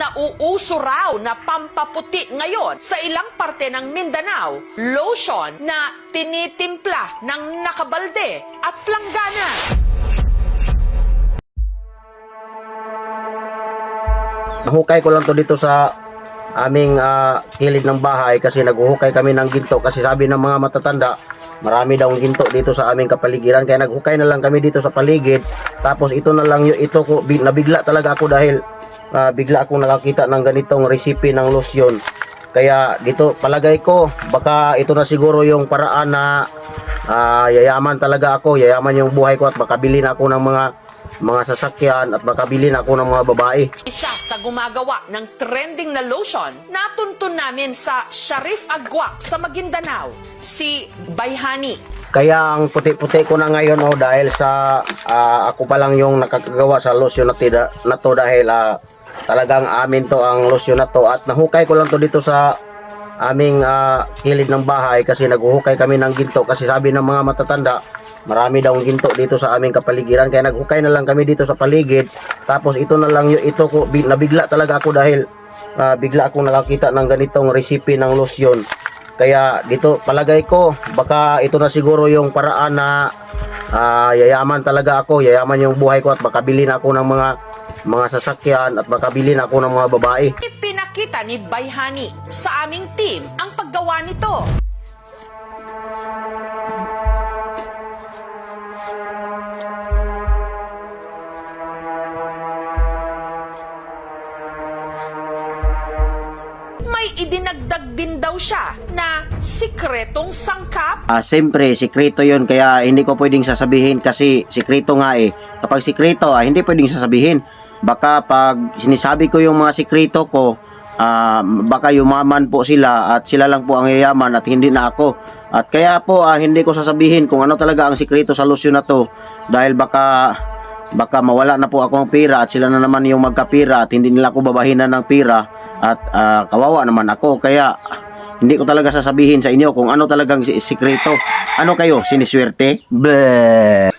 Nauuso raw na pampaputi ngayon sa ilang parte ng Mindanao, lotion na tinitimpla ng nakabalde at planggana. Hukay ko lang to dito sa aming kilid ng bahay kasi naghuhukay kami ng ginto kasi sabi ng mga matatanda marami daw ginto dito sa aming kapaligiran kaya naghukay na lang kami dito sa paligid. Tapos ito na lang yung ito ko nabigla talaga ako dahil bigla akong nakakita ng ganitong recipe ng lotion. Kaya dito palagay ko baka ito na siguro yung paraan na yayaman talaga ako, yayaman yung buhay ko at makabili na ako ng mga sasakyan at makabili na ako ng mga babae. Isa sa gumagawa ng trending na lotion, natuntun namin sa Sharif Agwak sa Maguindanao, si Bayhani. Kaya ang puti-puti ko na ngayon dahil sa ako pa lang yung nakakagawa sa lotion na to dahil talagang amin to ang lotion na to at nahukay ko lang to dito sa aming kilid ng bahay kasi naghuhukay kami ng ginto kasi sabi ng mga matatanda marami daw ginto dito sa aming kapaligiran kaya naghukay na lang kami dito sa paligid. Tapos ito na lang yung ito ko nabigla talaga ako dahil bigla akong nakakita ng ganitong recipe ng lotion. Kaya dito palagay ko baka ito na siguro yung paraan na yayaman talaga ako, yayaman yung buhay ko at makabili na ako ng mga sasakyan at makabili na ako ng mga babae. Ipinakita ni Bayhani sa aming team ang paggawa nito. May idinagdag din daw siya na sikretong sangkap. Siyempre, sikreto yun kaya hindi ko pwedeng sasabihin kasi sikreto nga eh. Kapag sikreto, hindi pwedeng sasabihin. Baka pag sinisabi ko yung mga sikreto ko, baka yumaman po sila at sila lang po ang yayaman at hindi na ako. At kaya po hindi ko sasabihin kung ano talaga ang sikreto sa lotion na to dahil baka mawala na po ako ng pira at sila na naman yung magkapira at hindi nila ako babahinan ng pira at kawawa naman ako. Kaya hindi ko talaga sasabihin sa inyo kung ano talagang sikreto. Ano kayo, siniswerte? Bleh.